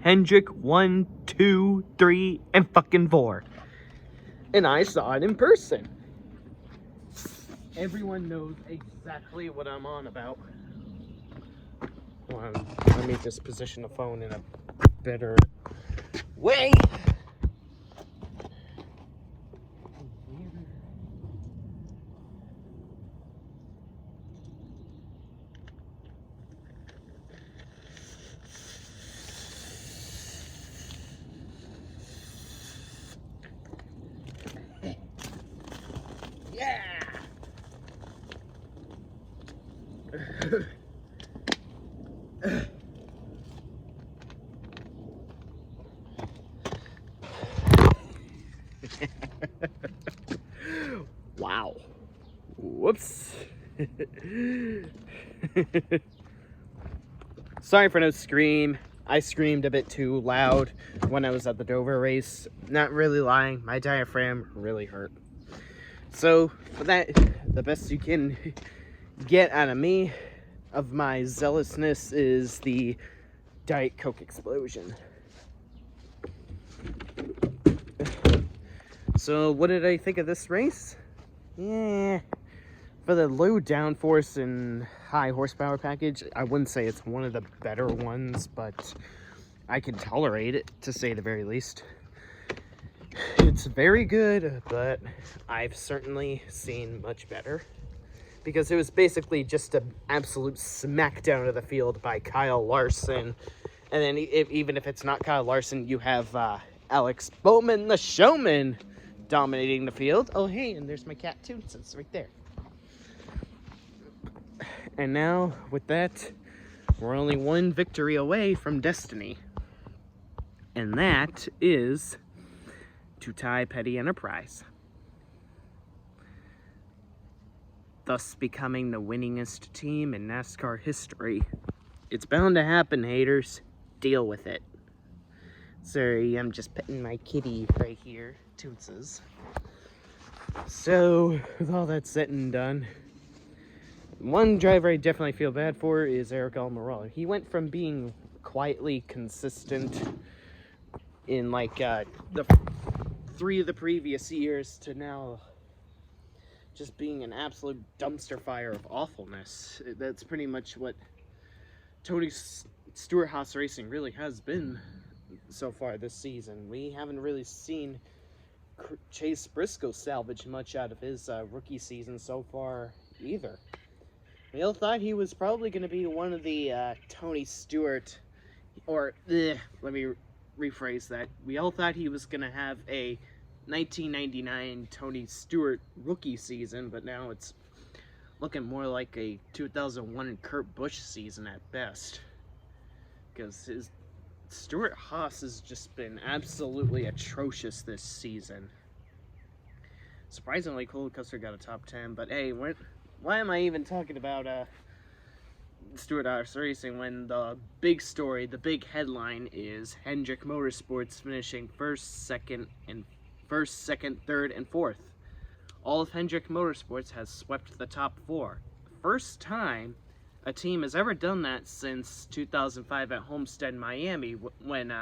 Hendrick 1, 2, 3, and fucking 4. And I saw it in person. Everyone knows exactly what I'm on about. Well, let me just position the phone in a better way. Yeah! Wow. Whoops. Sorry for no scream. I screamed a bit too loud when I was at the Dover race. Not really lying, my diaphragm really hurt. So, for that, the best you can get out of me, of my zealousness, is the Diet Coke explosion. So, what did I think of this race? Yeah, for the low downforce and high horsepower package, I wouldn't say it's one of the better ones, but I can tolerate it, to say the very least. It's very good, but I've certainly seen much better. Because it was basically just an absolute smackdown of the field by Kyle Larson. And then even if it's not Kyle Larson, you have Alex BOWMAN, the showman, dominating the field. Oh, hey, and there's my cat, too. So it's right there. And now, with that, we're only one victory away from destiny. And that is to tie Petty Enterprise, thus becoming the winningest team in NASCAR history. It's bound to happen, haters. Deal with it. Sorry, I'm just petting my kitty right here, Tootses. So, with all that said and done, one driver I definitely feel bad for is Eric Almirola. He went from being quietly consistent in like the 3 of the previous years to now just being an absolute dumpster fire of awfulness. That's pretty much what Tony Stewart Haas Racing really has been so far this season. We haven't really seen Chase Briscoe salvage much out of his rookie season so far either. We all thought he was probably going to be one of the Tony Stewart, or let me rephrase that. We all thought he was going to have a 1999 Tony Stewart rookie season, but now it's looking more like a 2001 Kurt Busch season at best. Because his Stewart Haas has just been absolutely atrocious this season. Surprisingly, Cole Custer got a top 10, but hey, why am I even talking about Stewart Haas Racing when the big story, the big headline is Hendrick Motorsports finishing first, second, third, and fourth. All of Hendrick Motorsports has swept the top 4. First time a team has ever done that since 2005 at Homestead, Miami, when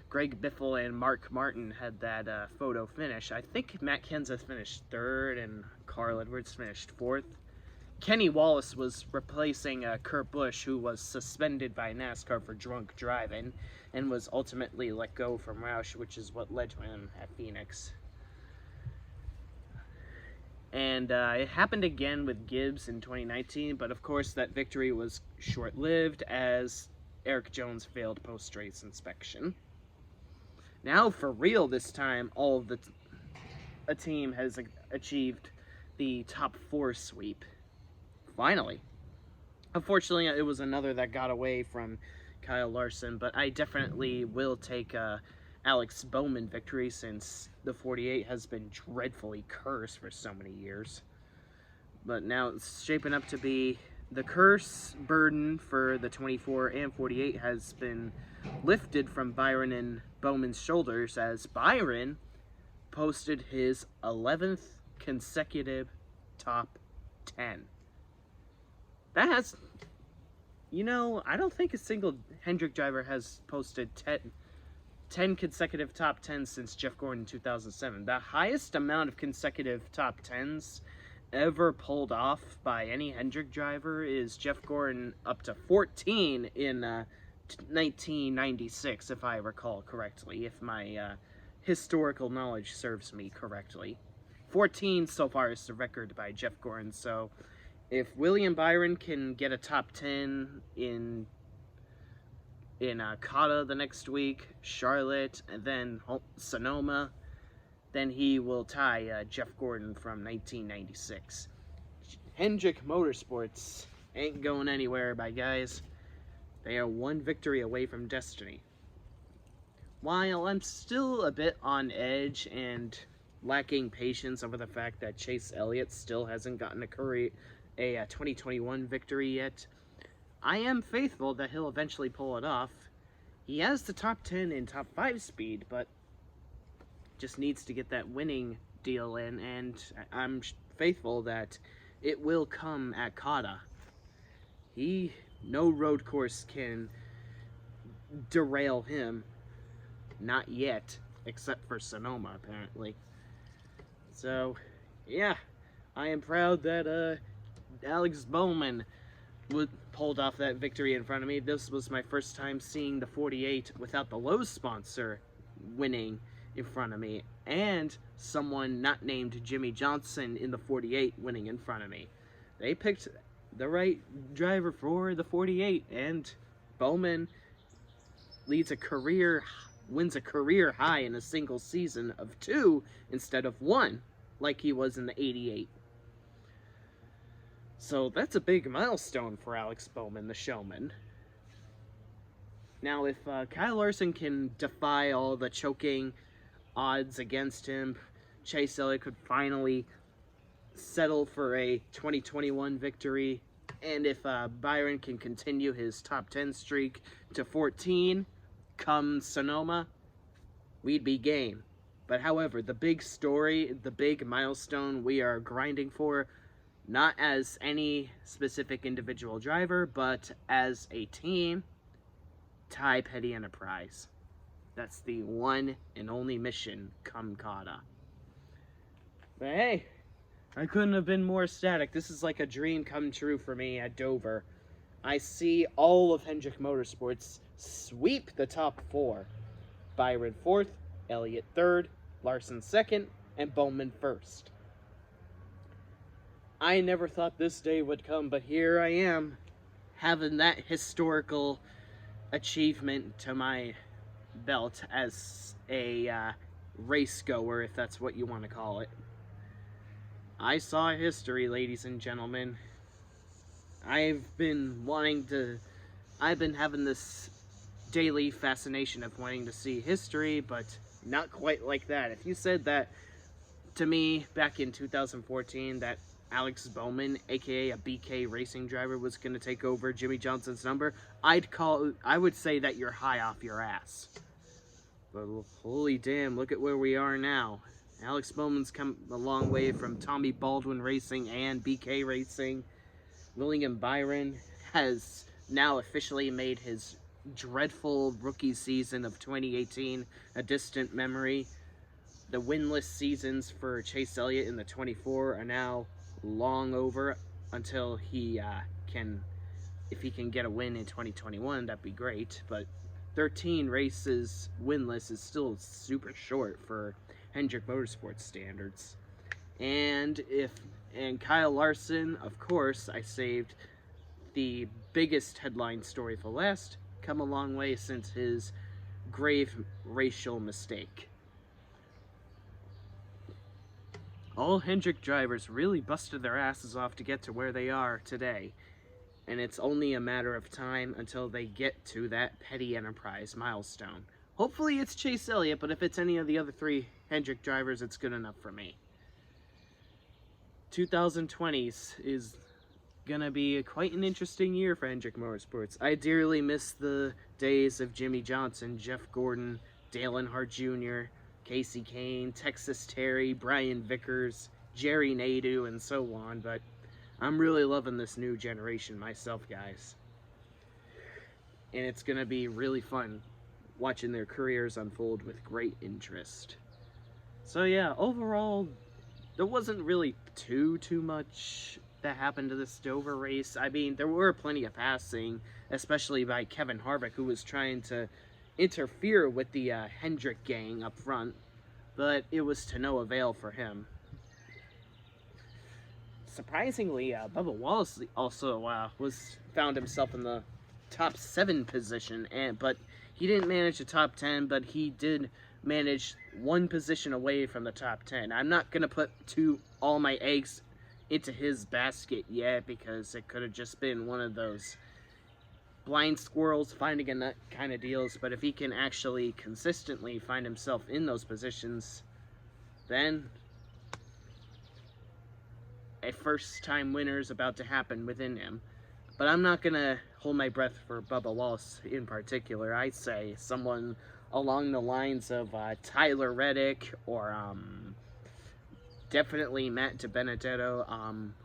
Greg Biffle and Mark Martin had that photo finish. I think Matt Kenseth finished 3rd and Carl Edwards finished 4th. Kenny Wallace was replacing Kurt Busch, who was suspended by NASCAR for drunk driving and was ultimately let go from Roush, which is what led to him at Phoenix. And it happened again with Gibbs in 2019, but of course that victory was short-lived as Eric Jones failed post-race inspection. Now for real this time, a team has achieved the top 4 sweep. Finally. Unfortunately, it was another that got away from Kyle Larson, but I definitely will take Alex BOWMAN victory since the 48 has been dreadfully cursed for so many years. But now it's shaping up to be the curse burden for the 24 and 48 has been lifted from Byron and Bowman's shoulders, as Byron posted his 11th consecutive top 10. That has, I don't think a single Hendrick driver has posted 10 consecutive top 10s since Jeff Gordon 2007. The highest amount of consecutive top 10s ever pulled off by any Hendrick driver is Jeff Gordon, up to 14 in 1996, if I recall correctly, if my historical knowledge serves me correctly. 14 so far is the record by Jeff Gordon, so if William Byron can get a top 10 in COTA the next week, Charlotte, and then Sonoma, then he will tie Jeff Gordon from 1996. Hendrick Motorsports ain't going anywhere, my guys. They are one victory away from destiny. While I'm still a bit on edge and lacking patience over the fact that Chase Elliott still hasn't gotten a 2021 victory yet, I am faithful that he'll eventually pull it off. He has the top 10 and top 5 speed, but just needs to get that winning deal in, and I'm faithful that it will come at COTA. No road course can derail him. Not yet, except for Sonoma, apparently. So, yeah, I am proud that Alex Bowman pulled off that victory in front of me. This was my first time seeing the 48 without the Lowe's sponsor winning in front of me, and someone not named Jimmy Johnson in the 48 winning in front of me. They picked the right driver for the 48, and Bowman wins a career high in a single season of 2 instead of 1, like he was in the 88. So that's a big milestone for Alex Bowman, the showman. Now, if Kyle Larson can defy all the choking odds against him, Chase Elliott could finally settle for a 2021 victory, and if Byron can continue his top 10 streak to 14 come Sonoma, we'd be game. But however, the big story, the big milestone we are grinding for, not as any specific individual driver, but as a team, tie Petty Enterprise. That's the one and only mission come COTA. But hey, I couldn't have been more ecstatic. This is like a dream come true for me at Dover. I see all of Hendrick Motorsports sweep the top 4. Byron 4th, Elliott 3rd, Larson 2nd, and Bowman 1st. I never thought this day would come, but here I am, having that historical achievement to my belt as a race goer, if that's what you want to call it. I saw history, ladies and gentlemen. I've been having this daily fascination of wanting to see history, but not quite like that. If you said that to me back in 2014, that Alex Bowman, aka a BK racing driver, was going to take over Jimmy Johnson's number, I would say that you're high off your ass. But holy damn, look at where we are now. Alex Bowman's come a long way from Tommy Baldwin Racing and BK Racing. William Byron has now officially made his dreadful rookie season of 2018 a distant memory. The winless seasons for Chase Elliott in the 24 are now long over until if he can get a win in 2021, that'd be great. But 13 races winless is still super short for Hendrick Motorsports standards. And Kyle Larson, of course, I saved the biggest headline story for last, come a long way since his grave racial mistake. All Hendrick drivers really busted their asses off to get to where they are today, and it's only a matter of time until they get to that Petty Enterprise milestone. Hopefully it's Chase Elliott, but if it's any of the other 3 Hendrick drivers, it's good enough for me. 2020s is gonna be quite an interesting year for Hendrick Motorsports. I dearly miss the days of Jimmy Johnson, Jeff Gordon, Dale Earnhardt Jr., Casey Kane, Texas Terry, Brian Vickers, Jerry Nadeau, and so on, but I'm really loving this new generation myself, guys. And it's gonna be really fun watching their careers unfold with great interest. So yeah, overall, there wasn't really too much that happened to this Dover race. I mean, there were plenty of passing, especially by Kevin Harvick, who was trying to interfere with the Hendrick gang up front, but it was to no avail for him. Surprisingly, Bubba Wallace also found himself in the top 7 position, but he didn't manage the top 10, but he did manage 1 position away from the top 10. I'm not going to put all my eggs into his basket yet, because it could have just been one of those blind squirrels finding a nut kind of deals, but if he can actually consistently find himself in those positions, then a first-time winner is about to happen within him. But I'm not going to hold my breath for Bubba Wallace in particular. I'd say someone along the lines of Tyler Reddick, or definitely Matt DiBenedetto.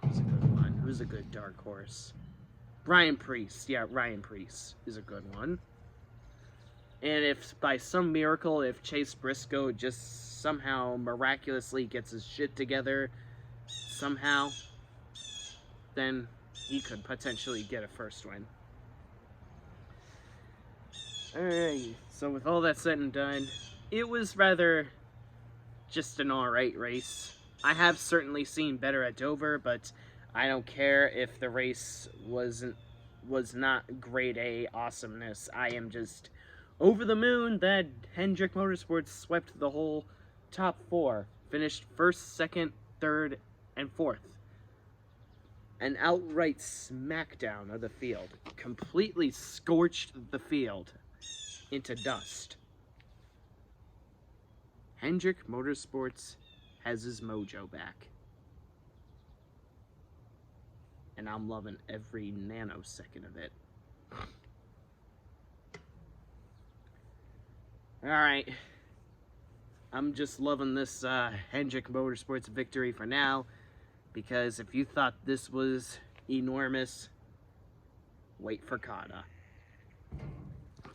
Who's a good one? Who's a good dark horse? Ryan Preece. Yeah, Ryan Preece is a good one. And if by some miracle, if Chase Briscoe just somehow miraculously gets his shit together, somehow, then he could potentially get a first win. Alright, so with all that said and done, it was rather just an alright race. I have certainly seen better at Dover, but I don't care if the race was not grade A awesomeness. I am just over the moon that Hendrick Motorsports swept the whole top 4. Finished 1st, 2nd, 3rd, and 4th. An outright smackdown of the field. Completely scorched the field into dust. Hendrick Motorsports has his mojo back. And I'm loving every nanosecond of it. Alright. I'm just loving this Hendrick Motorsports victory for now, because if you thought this was enormous, wait for Kata.